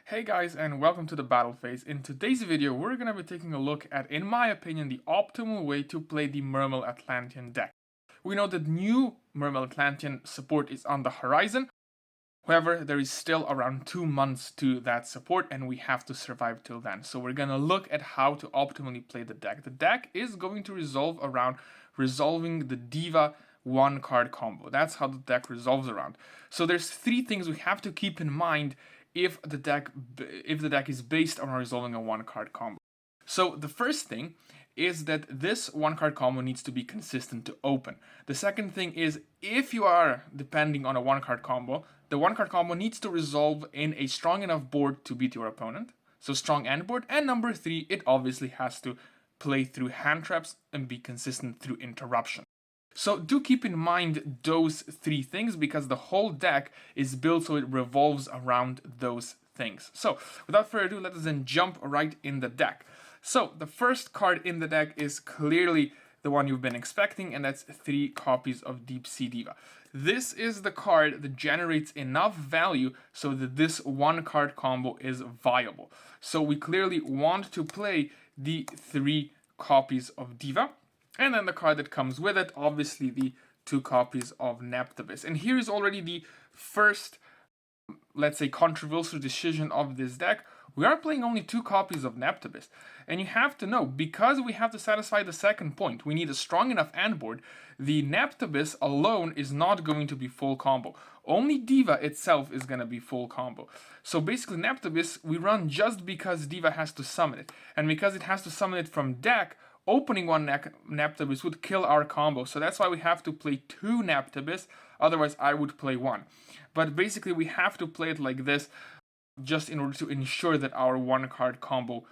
Hey guys, and welcome to the battle phase. In today's video, we're going to be taking a look at, in my opinion, the optimal way to play the Mermail Atlantean deck. We know that new Mermail Atlantean support is on the horizon. However, there is still around 2 months to that support, and we have to survive till then. So we're going to look at how to optimally play the deck. The deck is going to resolve around resolving the Diva one card combo. That's how the deck resolves around. So there's 3 things we have to keep in mind if the deck is based on resolving a 1-card combo. So the first thing is that this 1-card combo needs to be consistent to open. The second thing is, if you are depending on a 1-card combo, the 1-card combo needs to resolve in a strong enough board to beat your opponent. So strong end board. And number 3, it obviously has to play through hand traps and be consistent through interruption. So do keep in mind those 3 things, because the whole deck is built so it revolves around those things. So without further ado, let us then jump right in the deck. So the first card in the deck is clearly the one you've been expecting, and that's 3 copies of Deep Sea Diva. This is the card that generates enough value so that this 1-card combo is viable. So we clearly want to play the 3 copies of Diva. And then the card that comes with it, obviously the 2 copies of Neptubis. And here is already the first, let's say, controversial decision of this deck. We are playing only 2 copies of Neptubis. And you have to know, because we have to satisfy the second point, we need a strong enough end board, the Neptubis alone is not going to be full combo. Only Diva itself is going to be full combo. So basically Neptubis we run just because Diva has to summon it. And because it has to summon it from deck, opening one Neptubis would kill our combo, so that's why we have to play 2 Neptubis, otherwise I would play 1. But basically we have to play it like this, just in order to ensure that our 1-card combo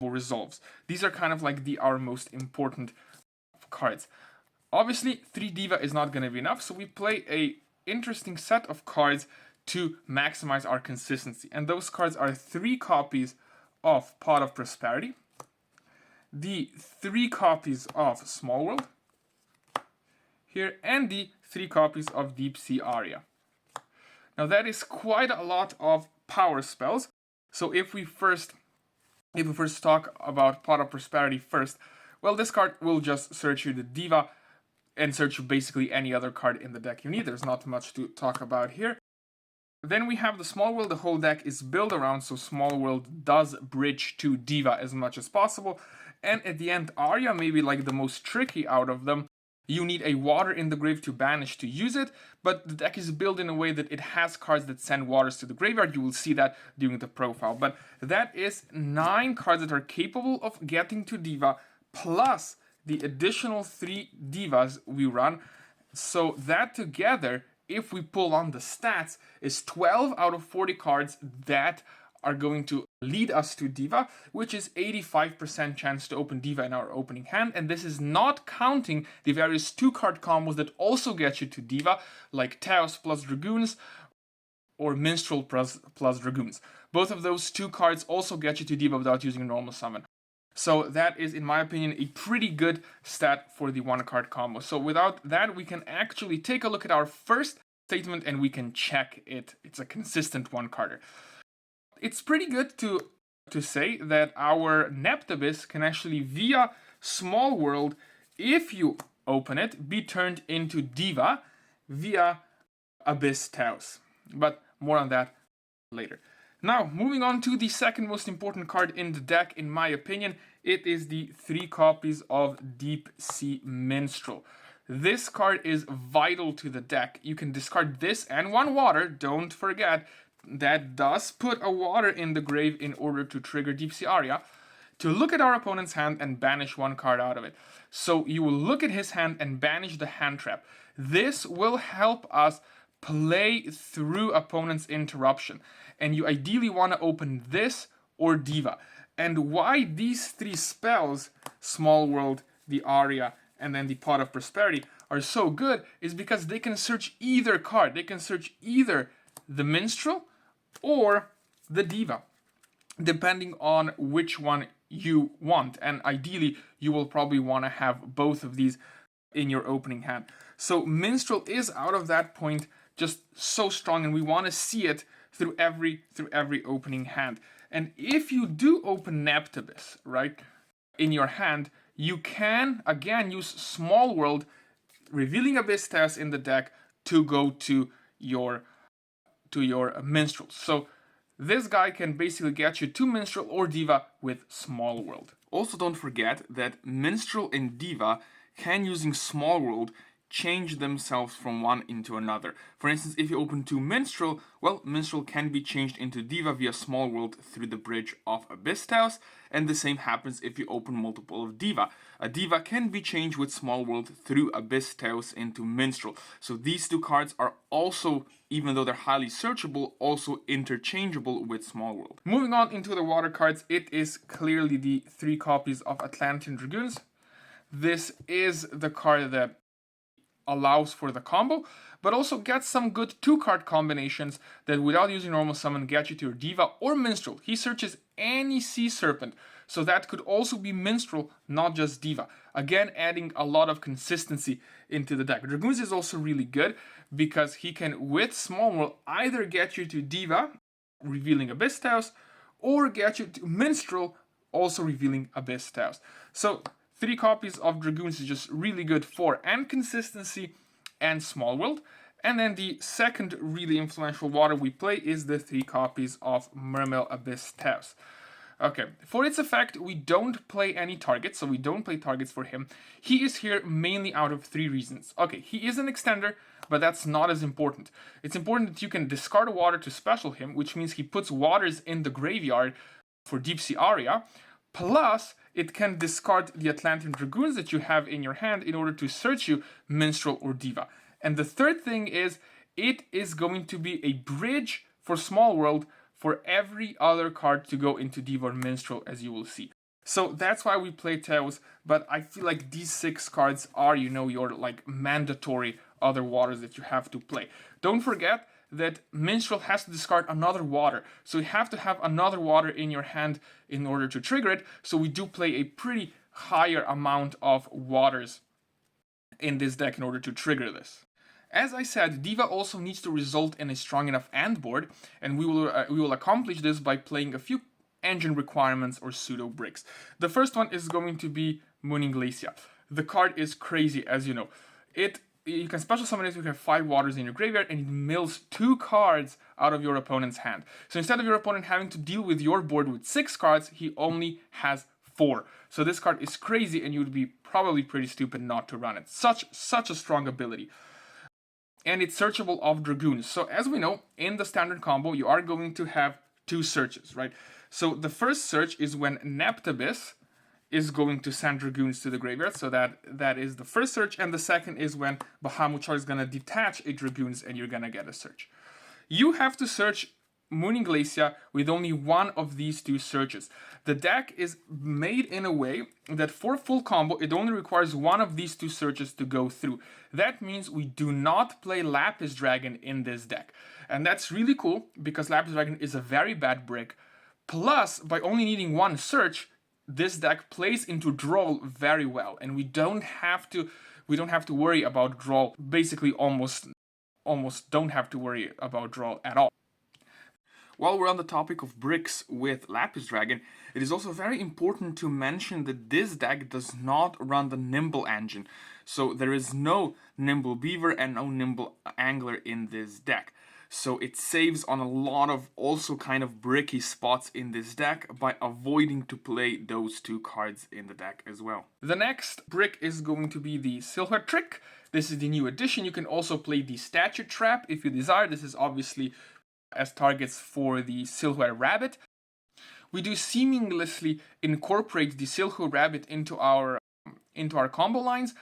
resolves. These are kind of like our most important cards. Obviously 3 Diva is not going to be enough, so we play a interesting set of cards to maximize our consistency. And those cards are 3 copies of Pot of Prosperity, the 3 copies of Small World here, and the 3 copies of Deep Sea Aria. Now that is quite a lot of power spells. So if we first talk about Pot of Prosperity first, well, this card will just search you the Diva and search you basically any other card in the deck you need. There's not much to talk about here. Then we have the Small World. The whole deck is built around, so Small World does bridge to Diva as much as possible. And at the end, Aria may be like the most tricky out of them. You need a water in the grave to banish to use it, but the deck is built in a way that it has cards that send waters to the graveyard. You will see that during the profile. But that is 9 cards that are capable of getting to Diva, plus the additional 3 Divas we run. So that together, if we pull on the stats, is 12 out of 40 cards that are going to lead us to Diva, which is 85% chance to open Diva in our opening hand. And this is not counting the various 2-card combos that also get you to Diva, like Taos plus Dragoons or Minstrel plus Dragoons. Both of those 2 cards also get you to Diva without using a normal summon. So that is, in my opinion, a pretty good stat for the 1-card combo. So without that, we can actually take a look at our first statement and we can check it. It's a consistent 1-carder. It's pretty good to say that our Neptubis can actually, via Small World, if you open it, be turned into Diva via Abyss Taos. But more on that later. Now, moving on to the second most important card in the deck, in my opinion, it is the 3 copies of Deep Sea Minstrel. This card is vital to the deck. You can discard this and 1 water, don't forget. That does put a water in the grave in order to trigger Deep Sea Aria, to look at our opponent's hand and banish 1 card out of it. So you will look at his hand and banish the hand trap. This will help us play through opponent's interruption. And you ideally want to open this or Diva. And why these 3 spells, Small World, the Aria, and then the Pot of Prosperity, are so good is because they can search either card. They can search either the Minstrel or the Diva, depending on which one you want. And ideally, you will probably want to have both of these in your opening hand. So Minstrel is, out of that point, just so strong, and we want to see it through every opening hand. And if you do open Neptibus, right, in your hand, you can again use Small World, revealing Abyss Tails in the deck to go to your Minstrel. So this guy can basically get you to Minstrel or Diva with Small World. Also, don't forget that Minstrel and Diva can, using Small World, change themselves from one into another. For instance, if you open to Minstrel, well, Minstrel can be changed into Diva via Small World through the bridge of Abyss Tails, and the same happens if you open multiple of Diva. A Diva can be changed with Small World through Abyss Tails into Minstrel. So these two cards are also, even though they're highly searchable, also interchangeable with Small World. Moving on into the water cards, it is clearly the 3 copies of Atlantean Dragoons. This is the card that allows for the combo, but also gets some good 2-card combinations that, without using normal summon, get you to your Diva or Minstrel. He searches any Sea Serpent, so that could also be Minstrel, not just Diva. Again, adding a lot of consistency into the deck. Dragoons is also really good because he can, with Small World, either get you to Diva, revealing Abyss Tails, or get you to Minstrel, also revealing Abyss Tails. So 3 copies of Dragoons is just really good for and consistency and Small World. And then the second really influential water we play is the 3 copies of Mermail Abyss Tails. Okay, for its effect, we don't play any targets, so we don't play targets for him. He is here mainly out of 3 reasons. Okay, he is an extender, but that's not as important. It's important that you can discard a water to special him, which means he puts waters in the graveyard for Deep Sea Aria. Plus, it can discard the Atlantean Dragoons that you have in your hand in order to search you Minstrel or Diva. And the third thing is, it is going to be a bridge for Small World for every other card to go into Diva or Minstrel, as you will see. So that's why we play Tails, but I feel like these 6 cards are, you know, your like mandatory other waters that you have to play. Don't forget that Minstrel has to discard another water, so you have to have another water in your hand in order to trigger it, so we do play a pretty higher amount of waters in this deck in order to trigger this. As I said, Diva also needs to result in a strong enough end board, and we will accomplish this by playing a few engine requirements or pseudo bricks. The first one is going to be Mooning Glacia. The card is crazy, as you know. You can special summon it, you have 5 waters in your graveyard, and it mills 2 cards out of your opponent's hand. So instead of your opponent having to deal with your board with 6 cards, he only has 4. So this card is crazy, and you would be probably pretty stupid not to run it. Such a strong ability. And it's searchable of Dragoons. So as we know, in the standard combo, you are going to have 2 searches, right? So the first search is when Neptibus is going to send Dragoons to the graveyard, so that is the first search, and the second is when Bahamut is going to detach a Dragoons and you're going to get a search. You have to search Mooning Glacia with only one of these 2 searches. The deck is made in a way that for full combo, it only requires one of these 2 searches to go through. That means we do not play Lapis Dragon in this deck. And that's really cool, because Lapis Dragon is a very bad brick. Plus, by only needing 1 search, this deck plays into draw very well, and we don't have to worry about draw. Basically, almost don't have to worry about draw at all. While we're on the topic of bricks with Lapis Dragon, it is also very important to mention that this deck does not run the Nimble engine. So there is no Nimble Beaver and no Nimble Angler in this deck. So it saves on a lot of also kind of bricky spots in this deck by avoiding to play those 2 cards in the deck as well. The next brick is going to be the Silhouette Trick. This is the new addition. You can also play the Statue Trap if you desire. This is obviously as targets for the Silhouette Rabbit. We do seamlessly incorporate the Silhouette Rabbit into our combo lines,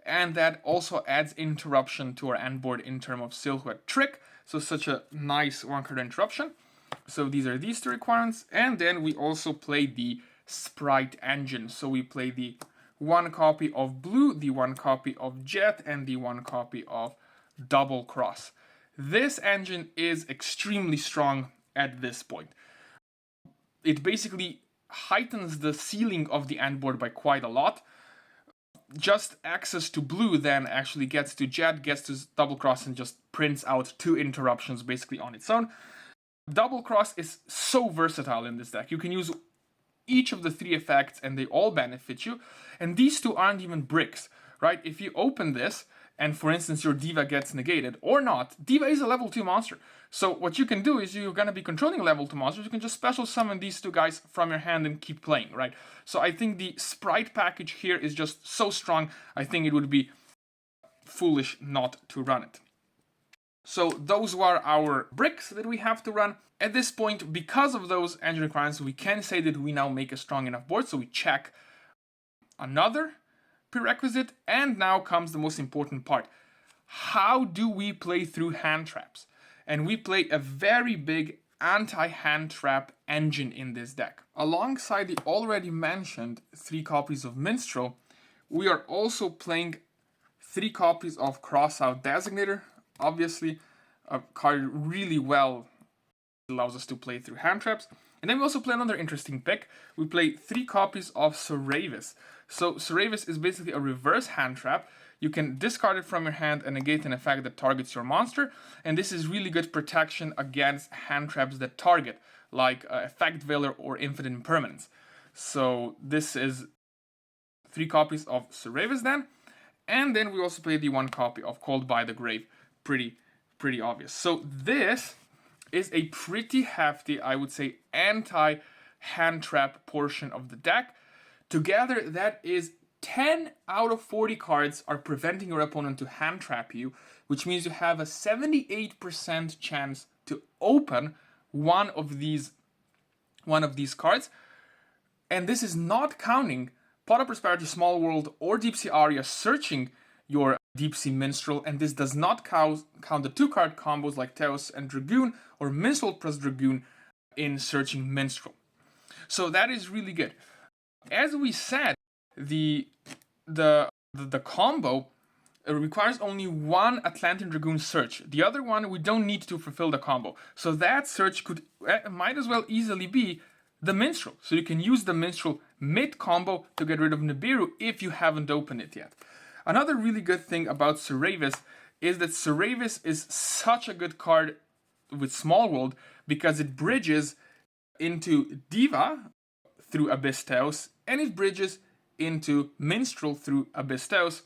and that also adds interruption to our end board in terms of Silhouette Trick. So such a nice 1-card interruption. So these are these 2 requirements, and then we also play the Sprite Engine. So we play the 1 copy of Blue, the 1 copy of Jet, and the 1 copy of Double Cross. This engine is extremely strong at this point. It basically heightens the ceiling of the end board by quite a lot. Just access to Blue then actually gets to Jet, gets to Double Cross, and just prints out 2 interruptions basically on its own. Double Cross is so versatile in this deck. You can use each of the 3 effects and they all benefit you. And these 2 aren't even bricks, right? If you open this and, for instance, your Diva gets negated, or not, Diva is a level 2 monster. So what you can do is you're going to be controlling level 2 monsters. You can just special summon these 2 guys from your hand and keep playing, right? So I think the Sprite package here is just so strong. I think it would be foolish not to run it. So those were our bricks that we have to run. At this point, because of those engine requirements, we can say that we now make a strong enough board. So we check another prerequisite, and now comes the most important part. How do we play through hand traps? And we play a very big anti-hand trap engine in this deck. Alongside the already mentioned 3 copies of Minstrel, we are also playing 3 copies of Crossout Designator. Obviously, a card really well allows us to play through hand traps. And then we also play another interesting pick. We play 3 copies of Suravis. So Suravis is basically a reverse hand trap. You can discard it from your hand and negate an effect that targets your monster. And this is really good protection against hand traps that target, like Effect Veiler or Infinite Impermanence. So this is 3 copies of Suravis then. And then we also play the 1 copy of Called by the Grave. Pretty obvious. So this is a pretty hefty, I would say, anti-hand trap portion of the deck. Together, that is 10 out of 40 cards are preventing your opponent to hand trap you, which means you have a 78% chance to open one of these cards. And this is not counting Pot of Prosperity, Small World, or Deep Sea Aria searching your Deep Sea Minstrel, and this does not count the 2-card combos like Theos and Dragoon, or Minstrel plus Dragoon in searching Minstrel. So that is really good. As we said, the combo requires only 1 Atlantean Dragoon search. The other one we don't need to fulfill the combo. So that search might as well easily be the Minstrel. So you can use the Minstrel mid-combo to get rid of Nibiru if you haven't opened it yet. Another really good thing about Suravis is that Suravis is such a good card with Small World because it bridges into Diva through Abyss Theos, and it bridges into Minstrel through Abyss Theos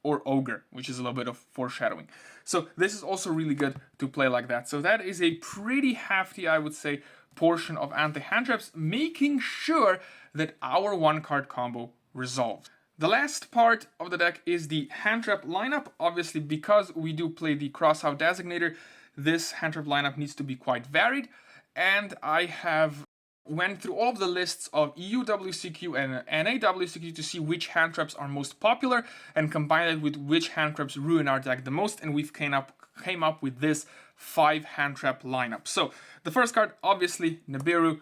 or Ogre, which is a little bit of foreshadowing. So this is also really good to play like that. So that is a pretty hefty, I would say, portion of anti-hand traps, making sure that our 1-card combo resolves. The last part of the deck is the hand trap lineup. Obviously, because we do play the Crossout Designator, this hand trap lineup needs to be quite varied. And I have went through all of the lists of EU WCQ and NA WCQ to see which hand traps are most popular and combine it with which hand traps ruin our deck the most, and we've came up with this 5 hand trap lineup. So the first card, obviously, Nibiru.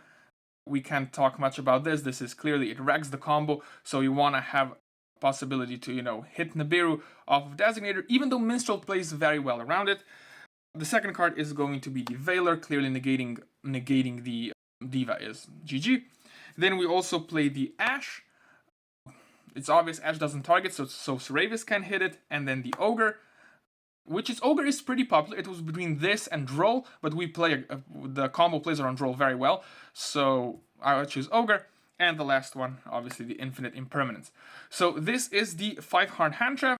We can't talk much about this. This is clearly, it wrecks the combo, so you want to have possibility to, hit Nibiru off of Designator, even though Minstrel plays very well around it. The second card is going to be the Veiler, clearly negating the Diva is GG. Then we also play the Ash. It's obvious Ash doesn't target, so Suravis can hit it. And then the Ogre, Ogre is pretty popular. It was between this and Droll, but we play the combo plays around Droll very well, so I would choose Ogre. And the last one, obviously, the Infinite Impermanence. So this is the 5-card hand trap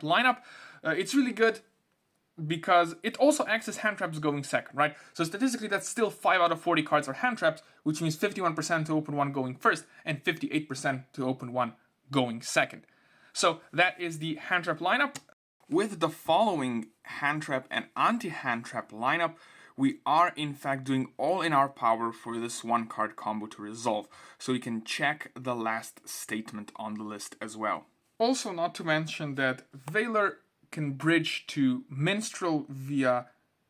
lineup. It's really good because it also acts as hand traps going second, right? So statistically, that's still 5 out of 40 cards are hand traps, which means 51% to open one going first and 58% to open one going second. So that is the hand trap lineup. With the following hand trap and anti-hand trap lineup, we are in fact doing all in our power for this 1-card combo to resolve, so you can check the last statement on the list as well. Also, not to mention that Veiler can bridge to Minstrel via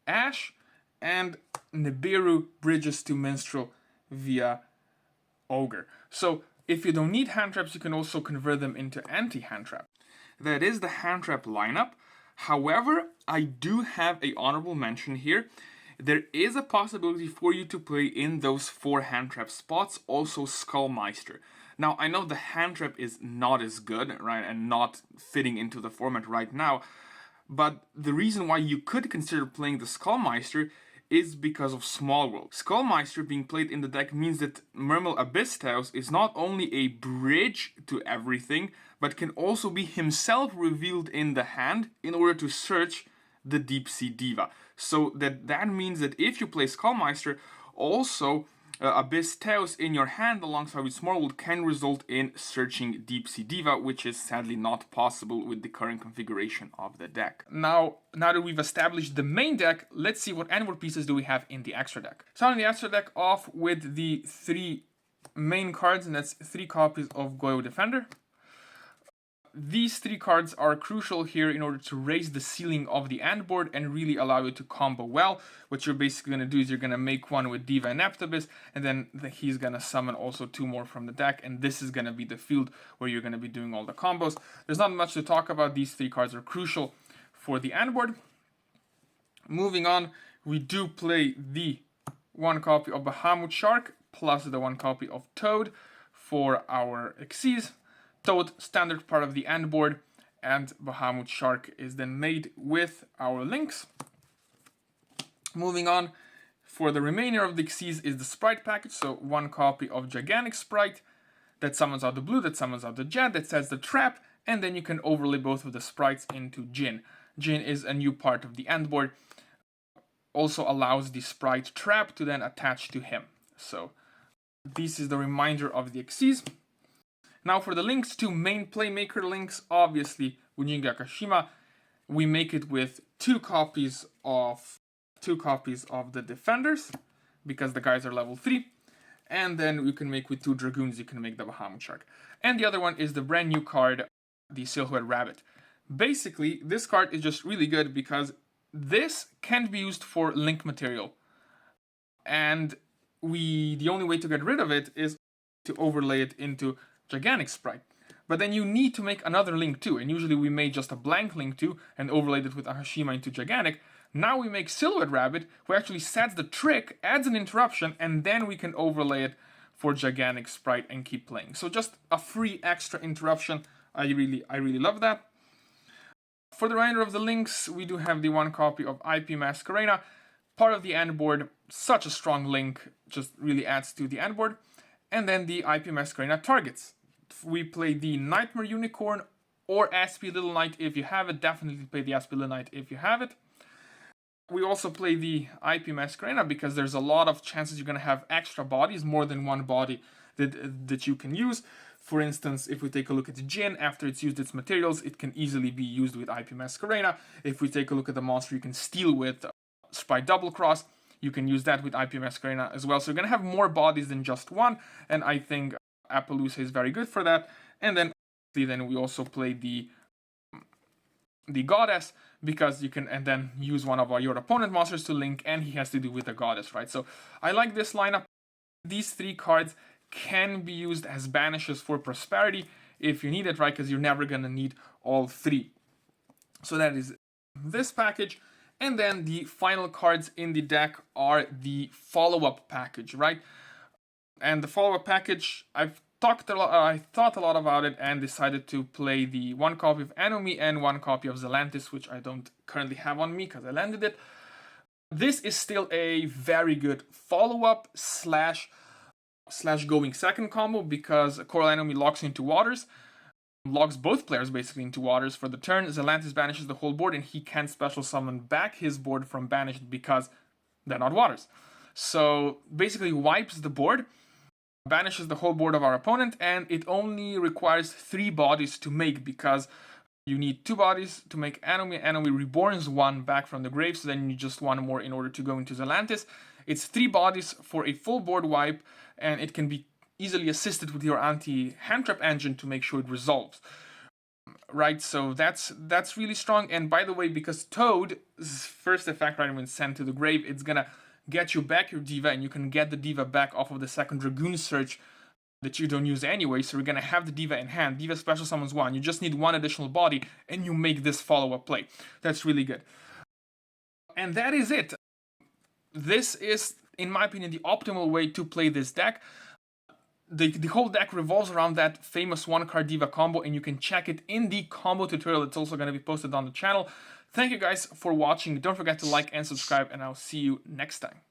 Ash, and Nibiru bridges to Minstrel via Ogre. So if you don't need hand traps, you can also convert them into anti-hand trap. That is the hand trap lineup. However, I do have an honorable mention here. There is a possibility for you to play in those 4 hand trap spots, also Skullmeister. Now, I know the hand trap is not as good, right, and not fitting into the format right now, but the reason why you could consider playing the Skullmeister is because of Small World. Skullmeister being played in the deck means that Mermail Abysstheos is not only a bridge to everything, but can also be himself revealed in the hand in order to search the Deep Sea Diva. So that means that if you play Skullmeister, also Abysstheos in your hand alongside with Small World can result in searching Deep Sea Diva, which is sadly not possible with the current configuration of the deck. Now that we've established the main deck, let's see what endboard pieces do we have in the extra deck. Starting the extra deck off with the 3 main cards, and that's 3 copies of Goyo Defender. These 3 cards are crucial here in order to raise the ceiling of the end board and really allow you to combo well. What you're basically going to do is you're going to make one with Diva and Neptibus, and then he's going to summon also 2 more from the deck, and this is going to be the field where you're going to be doing all the combos. There's not much to talk about. These 3 cards are crucial for the end board. Moving on, we do play the 1 copy of Bahamut Shark plus the 1 copy of Toad for our Xyz. Toad, standard part of the end board, and Bahamut Shark is then made with our links. Moving on, for the remainder of the Xyz is the Sprite package, so 1 copy of Gigantic Sprite that summons out the blue, that summons out the jet, that sets the trap, and then you can overlay both of the sprites into Jin. Jin is a new part of the end board, also allows the sprite trap to then attach to him. So this is the remainder of the Xyz. Now for the links, 2 main playmaker links, obviously Ujinga Kashima, we make it with 2 copies of the Defenders, because the guys are level 3, and then you can make with 2 Dragoons, you can make the Bahamut Shark. And the other one is the brand new card, the Silhouette Rabbit. Basically, this card is just really good because this can be used for link material, and the only way to get rid of it is to overlay it into Gigantic Sprite. But then you need to make another link too, and usually we made just a blank link too and overlaid it with Ahashima into Gigantic. Now we make Silhouette Rabbit, who actually sets the trick, adds an interruption, and then we can overlay it for Gigantic Sprite and keep playing. So just a free extra interruption. I really love that. For the remainder of the links, we do have the 1 copy of IP Masquerena, part of the end board. Such a strong link, just really adds to the end board. And then the IP Masquerena targets. We play the Nightmare Unicorn or Aspie Little Knight if you have it. Definitely play the Aspie Little Knight if you have it. We also play the IP Masquerena because there's a lot of chances you're going to have extra bodies, more than 1 body that you can use. For instance, if we take a look at the Jin, after it's used its materials, it can easily be used with IP Masquerena. If we take a look at the monster you can steal with Sprite Double Cross, you can use that with IP Masquerena as well. So you're going to have more bodies than just 1, and I think Appaloosa is very good for that. And then we also play the Goddess, because you can and then use one of your opponent monsters to link, and he has to do with the Goddess, right? So I like this lineup. These 3 cards can be used as banishes for Prosperity if you need it, right? Because you're never going to need all 3. So that is this package. And then the final cards in the deck are the follow-up package, right? And the follow-up package, I thought a lot about it and decided to play the 1 copy of Anomi and 1 copy of Zelantis, which I don't currently have on me because I landed it. This is still a very good follow-up slash going second combo, because Coral Anomi locks into waters, locks both players basically into waters for the turn. Zelantis banishes the whole board, and he can't special summon back his board from banished because they're not waters. So basically wipes the board, banishes the whole board of our opponent, and it only requires 3 bodies to make, because you need 2 bodies to make Anomi. Anomi reborns 1 back from the grave, so then you need just 1 more in order to go into Zelantis. It's 3 bodies for a full board wipe, and it can be easily assisted with your anti-handtrap engine to make sure it resolves. Right, so that's really strong. And by the way, because Toad's first effect, right, when sent to the grave, it's gonna get you back your Diva, and you can get the Diva back off of the second Dragoon search that you don't use anyway, so we're gonna have the Diva in hand. Diva special summons 1, you just need 1 additional body, and you make this follow-up play. That's really good. And that is it. This is, in my opinion, the optimal way to play this deck. the whole deck revolves around that famous one card diva combo, and you can check it in the combo tutorial. It's also going to be posted on the channel. Thank you guys for watching. Don't forget to like and subscribe, and I'll see you next time.